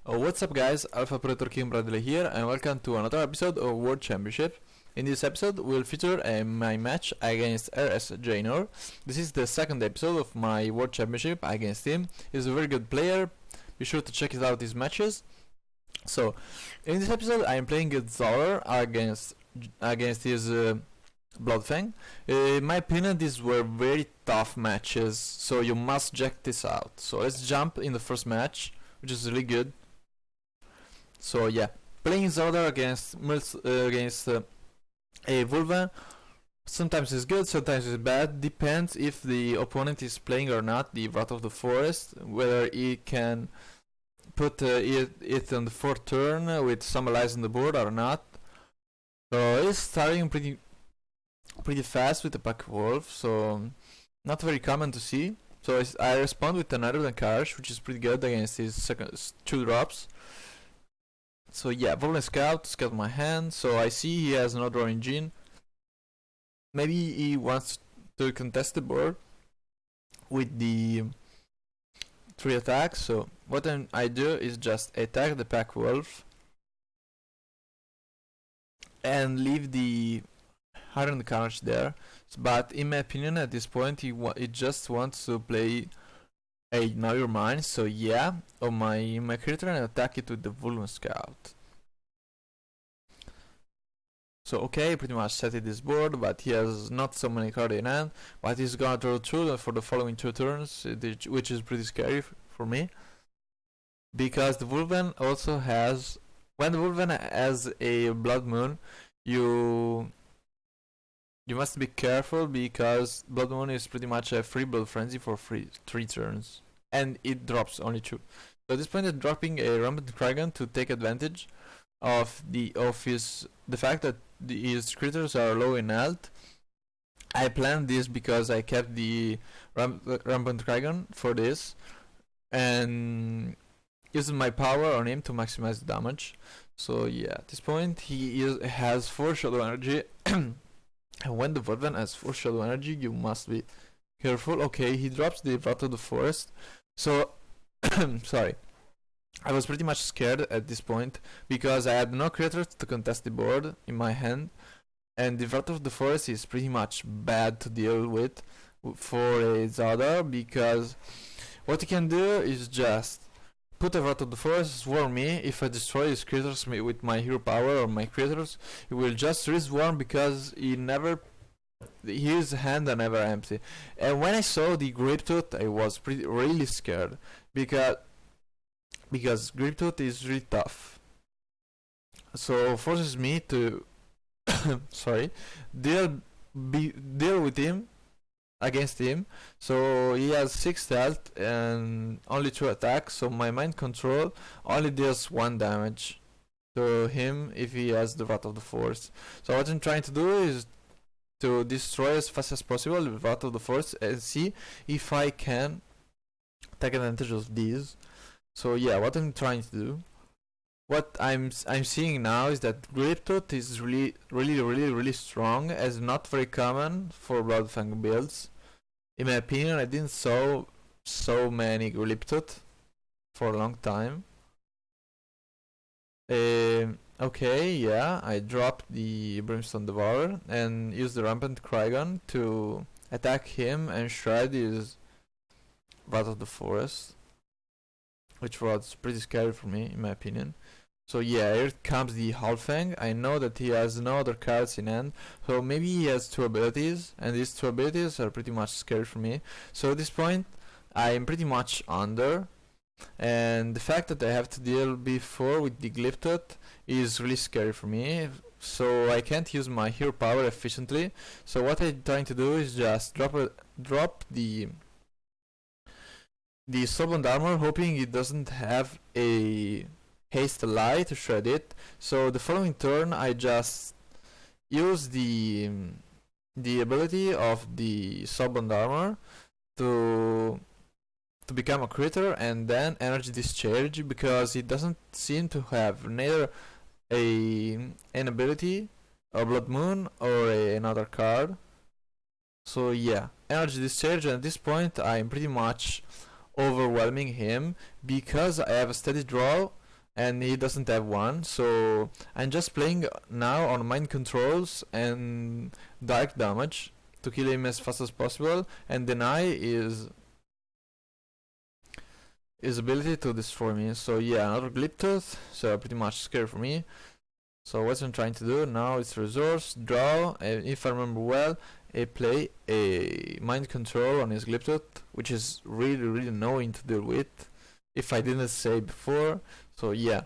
What's up guys, Alpha Predator King Bradley here and welcome to another episode of World Championship. In this episode we'll feature my match against RS Jainor. This is the second episode of my World Championship against him. He's a very good player, be sure to check out his matches. So, in this episode I am playing Zoller against his Bloodfang. In my opinion these were very tough matches, so you must check this out. So let's jump in the first match, which is really good. So yeah, playing Zoller against a Vulva sometimes is good, sometimes is bad. Depends if the opponent is playing or not the Wrath of the Forest, whether he can put it on the fourth turn with some allies on the board or not. So he's starting pretty fast with the Pack Wolf, so not very common to see. So I respond with an Iron Karsh, which is pretty good against his second 2 drops. So yeah, Volan scout my hand, so I see he has no draw engine. Maybe he wants to contest the board with the 3 attacks, so what I do is just attack the Pack Wolf and leave the Iron Carnage there. But in my opinion at this point he just wants to play a Know Your Mind, so yeah, on my creature and attack it with the Vulcan Scout. So okay, pretty much set it this board, but he has not so many cards in hand, but he's gonna draw 2 for the following 2 turns, which is pretty scary for me. Because the Vulcan also has, when the Vulcan has a Blood Moon, you must be careful because Blood Moon is pretty much a free Blood Frenzy for 3 turns. And it drops only 2. So at this point I'm dropping a Rampant Kragan to take advantage of the fact that his critters are low in health. I planned this because I kept the Rampant Kragan for this and using my power on him to maximize the damage. So yeah, at this point he has 4 Shadow Energy. And when the Vulcan has 4 Shadow Energy, you must be careful. Okay, he drops the Wrath of the Forest. So, sorry. I was pretty much scared at this point because I had no creatures to contest the board in my hand. And the Wrath of the Forest is pretty much bad to deal with for a Zelda because what you can do is just put a Wrath of the Forest, swarm me. If I destroy his creatures with my hero power or my creatures, he will just reswarm because his hands are never empty. And when I saw the Griptooth, I was really scared because Griptooth is really tough. So forces me to deal with him. Against him, so he has 6 health and only 2 attacks, so my mind control only deals 1 damage to him if he has the Wrath of the Forest. So what I'm trying to do is to destroy as fast as possible the Wrath of the Forest and see if I can take advantage of these. So yeah, what I'm trying to do, what I'm seeing now is that Griptooth is really strong, as not very common for Bloodfang builds. In my opinion, I didn't saw so many Griptooth for a long time. Okay, yeah, I dropped the Brimstone Devourer and used the Rampant Kragan to attack him and shred his Wrath of the Forest, which was pretty scary for me in my opinion. So yeah, here comes the Halfang. I know that he has no other cards in hand, so maybe he has 2 abilities, and these 2 abilities are pretty much scary for me. So at this point, I am pretty much under, and the fact that I have to deal before with the Griptooth is really scary for me. So I can't use my hero power efficiently. So what I'm trying to do is just drop the Soulbound Armor, hoping it doesn't have a haste ally to shred it. So the following turn I just use the ability of the Soulbound Armor to become a critter and then energy discharge, because it doesn't seem to have neither an ability, a Blood Moon, or another card. So yeah, energy discharge, and at this point I'm pretty much overwhelming him because I have a steady draw and he doesn't have one, so I'm just playing now on mind controls and dark damage to kill him as fast as possible and deny his ability to destroy me. So yeah, another Glyptooth, so pretty much scary for me. So what I'm trying to do now is resource, draw, and if I remember well, I play a mind control on his Glyptooth, which is really annoying to deal with, if I didn't say before. So yeah,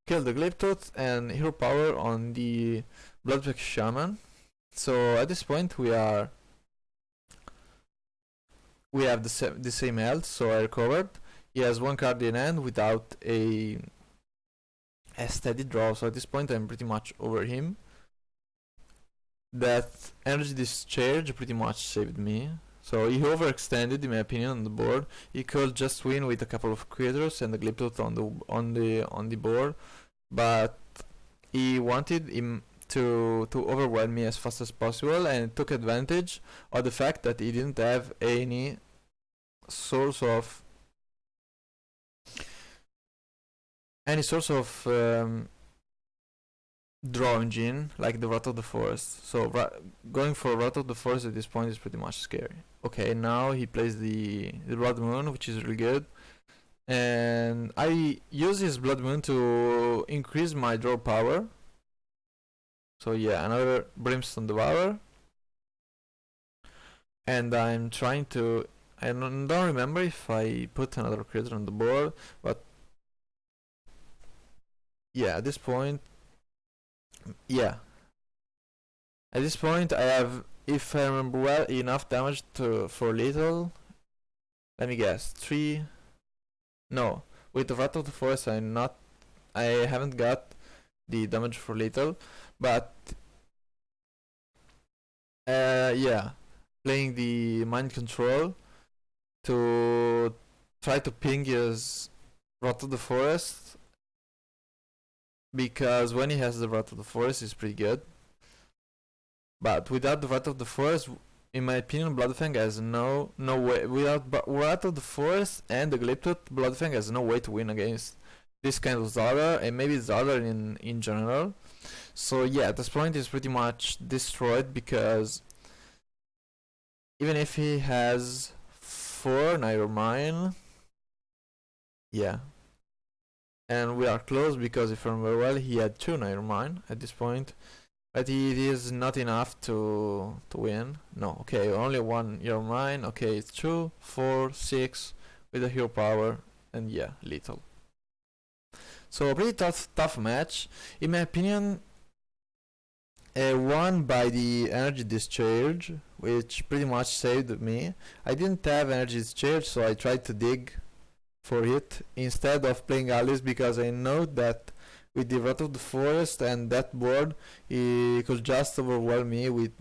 kill the Glyptooth and hero power on the Bloodpack Shaman. So at this point we have the same health, so I recovered. He has one card in hand without a steady draw, so at this point I'm pretty much over him. That energy discharge pretty much saved me. So he overextended, in my opinion, on the board. He could just win with a couple of creatures and the Glyptooth on the board, but he wanted him to overwhelm me as fast as possible, and took advantage of the fact that he didn't have any source of draw engine like the Wrath of the Forest. So going for Wrath of the Forest at this point is pretty much scary. Okay, now he plays the Blood Moon, which is really good, and I use his Blood Moon to increase my draw power. So yeah, another Brimstone Devourer, and I'm trying to, I don't remember if I put another creature on the board, but yeah, at this point I have, if I remember well, enough damage for lethal. Let me guess, 3. No, with the Wrath of the Forest I haven't got the damage for lethal, but yeah, playing the mind control to try to ping his Wrath of the Forest, because when he has the Wrath of the Forest is pretty good. But without the Wrath of the Forest, in my opinion, Bloodfang has no way. Without Wrath of the Forest and the Glyptooth, Bloodfang has no way to win against this kind of Zardar, and maybe Zardar in general. So yeah, at this point he's pretty much destroyed, because even if he has 4 Nightmare, yeah. And we are close, because if I remember well, he had 2 Nightmare at this point. But it is not enough to win. No, okay, only 1 Hero Mine. Okay, it's 2, 4, 6 with a hero power, and yeah, lethal. So a pretty tough match. In my opinion, won by the energy discharge, which pretty much saved me. I didn't have energy discharge, so I tried to dig for it instead of playing Alice, because I know that with the Wrath of the Forest and that board, he could just overwhelm me with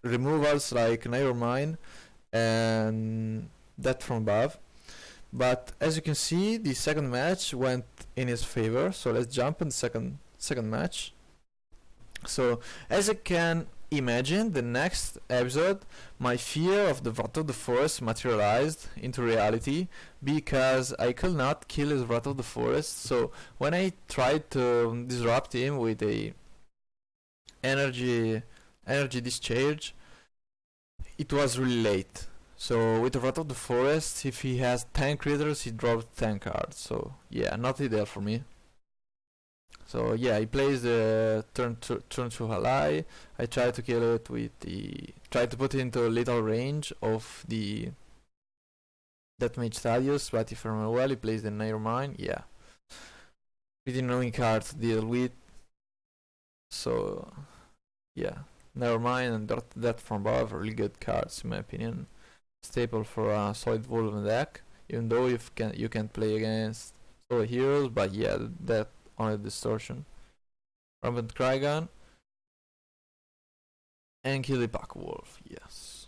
removals like Nightmare and Death from Above. But as you can see, the second match went in his favor, so let's jump in the second match. So as you can imagine, the next episode, my fear of the Wrath of the Forest materialized into reality, because I could not kill his Wrath of the Forest. So when I tried to disrupt him with a energy discharge, it was really late. So with the Wrath of the Forest, if he has 10 creatures, he drops 10 cards. So yeah, not ideal for me. So yeah, he plays the turn 2 ally. I try to kill it with try to put it into a little range of the Deathmage Thaddeus, but if I remember well, he plays the Nightmare. Yeah, pretty annoying card to deal with. So yeah, Nightmare and Death from Above are really good cards in my opinion. Staple for a solid Wolven deck, even though you can't play against solo heroes, but yeah, that only distortion. Rampant Krygan and Killipack Wolf, yes.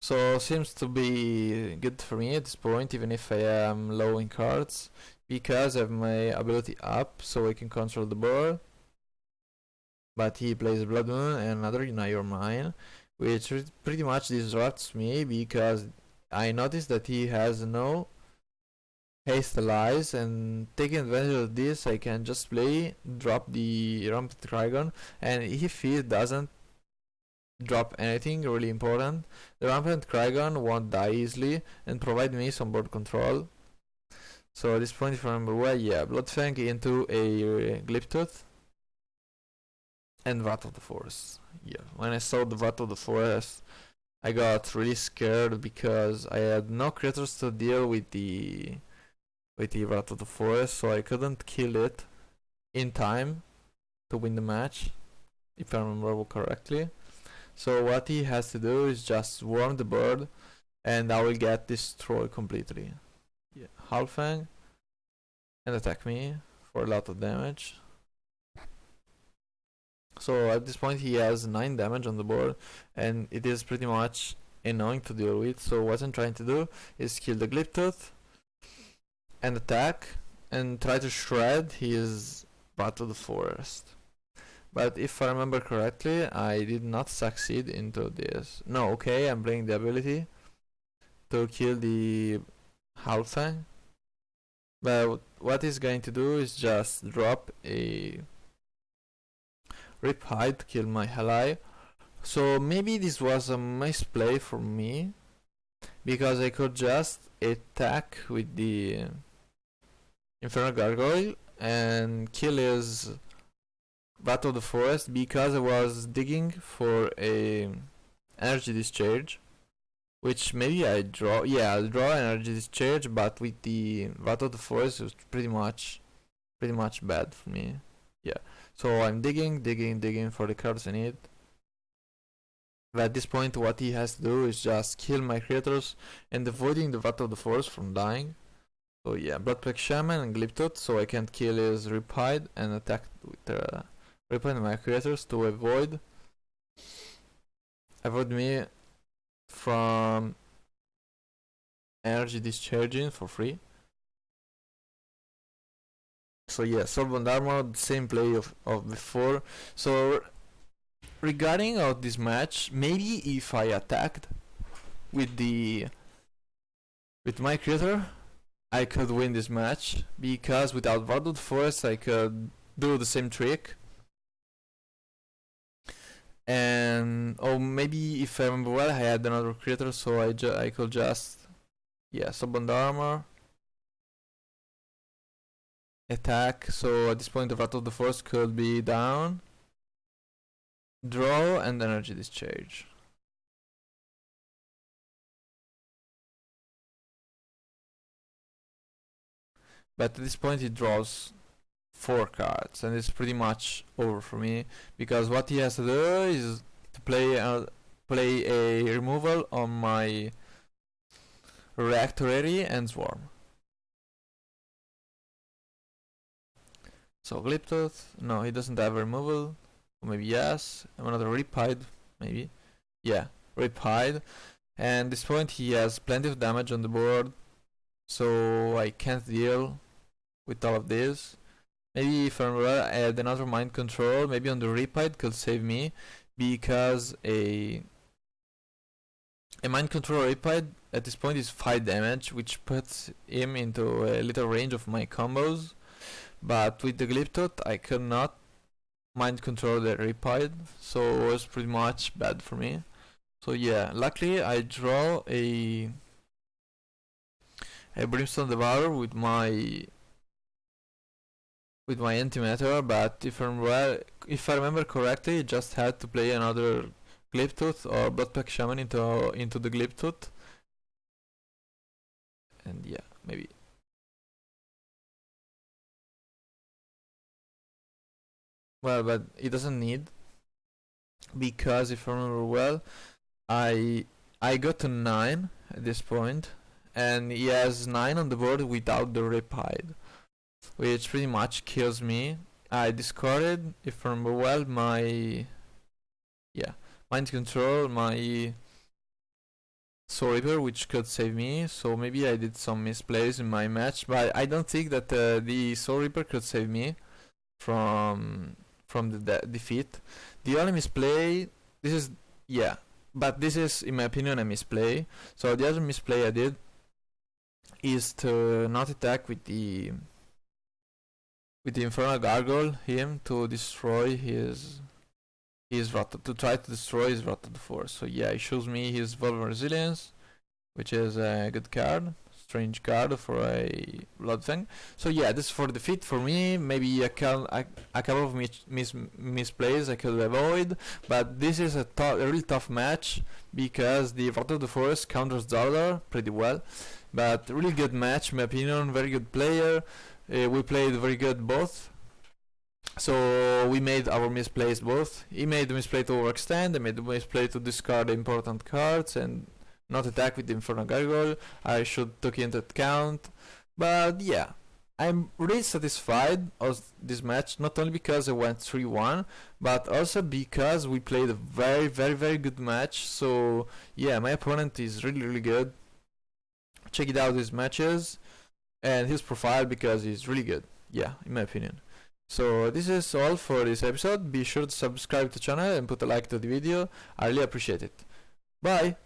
So seems to be good for me at this point, even if I am low in cards, because I have my ability up, so I can control the board. But he plays Blood Moon and another Nightmare, which pretty much disrupts me, because I noticed that he has no haste allies, and taking advantage of this I can just drop the Rampant Trigon, and if he doesn't drop anything really important, the Rampant Trigon won't die easily and provide me some board control. So at this point, if I remember well, yeah, Bloodfang into a Glyptooth and Vat of the Forest. Yeah, when I saw the Vat of the Forest, I got really scared because I had no creatures to deal with the Vat of the Forest, so I couldn't kill it in time to win the match, if I remember correctly. So what he has to do is just swarm the bird, and I will get destroyed completely. Yeah, Halfang, and attack me for a lot of damage. So at this point he has 9 damage on the board, and it is pretty much annoying to deal with. So what I'm trying to do is kill the Glyptooth and attack and try to shred his Vat of the Forest. But if I remember correctly, I did not succeed into this. No, okay, I'm playing the ability to kill the Halfang. But what he's going to do is just drop a Riptide to kill my ally. So maybe this was a misplay for me, because I could just attack with the Infernal Gargoyle and kill his Vat of the Forest, because I was digging for a energy discharge, which maybe I draw. Yeah, I'll draw an energy discharge, but with the Vat of the Forest, it was pretty much bad for me. Yeah, so I'm digging for the cards I need. But at this point, what he has to do is just kill my creatures and avoiding the Vat of the Forest from dying. So yeah, Bloodpack Shaman and Glyptooth, so I can't kill his Riptide and attack with Riptide my creators to avoid me from energy discharging for free. So yeah, Soulbound Armor, the same play of before. So regarding of this match, maybe if I attacked with my creator, I could win this match, because without Vat of the Forest I could do the same trick. And maybe if I remember well, I had another creator, so I could just Soulbound Armor, attack. So at this point the Vat of the Forest could be down, draw, and energy discharge. But at this point he draws 4 cards, and it's pretty much over for me, because what he has to do is to play a removal on my Reactorary and Swarm. So Glyptooth, no, he doesn't have a removal. Or maybe yes, another Riptide, maybe. Yeah, Riptide. And at this point he has plenty of damage on the board, so I can't deal with all of this. Maybe if I had another Mind Control, maybe on the Riptide could save me, because a Mind Control Riptide at this point is 5 damage, which puts him into a little range of my combos. But with the Glyptooth I could not Mind Control the Riptide, so it was pretty much bad for me. So yeah, luckily I draw a Brimstone Devourer with my Antimatter, but if I remember correctly, I just had to play another Glyptooth or Bloodpack Shaman into the Glyptooth. And yeah, maybe. Well, but it doesn't need, because if I remember well, I got to 9 at this point, and he has 9 on the board without the Riptide, which pretty much kills me. I discarded, if I remember well, my Mind Control, my Soul Reaper, which could save me. So maybe I did some misplays in my match, but I don't think that the Soul Reaper could save me from the defeat. The only misplay, but this is in my opinion a misplay. So the other misplay I did is to not attack with the Infernal Gargoyle him to destroy his to try to destroy his Rotted Force. So yeah, it shows me his Vulnerable Resilience, which is a good card, strange card for a blood thing. So yeah, this is for defeat for me. Maybe a couple of misplays I could avoid, but this is a really tough match because the Rotted Force counters Zardar pretty well. But really good match, in my opinion. Very good player. We played very good both. So we made our misplays both. He made the misplay to overextend, I made the misplay to discard important cards and not attack with the Infernal Gargoyle. I should take into account. But yeah, I'm really satisfied of this match, not only because I went 3-1, but also because we played a very, very, very good match. So yeah, my opponent is really, really good. Check it out, his matches and his profile, because he's really good. Yeah, in my opinion. So this is all for this episode. Be sure to subscribe to the channel and put a like to the video. I really appreciate it. Bye!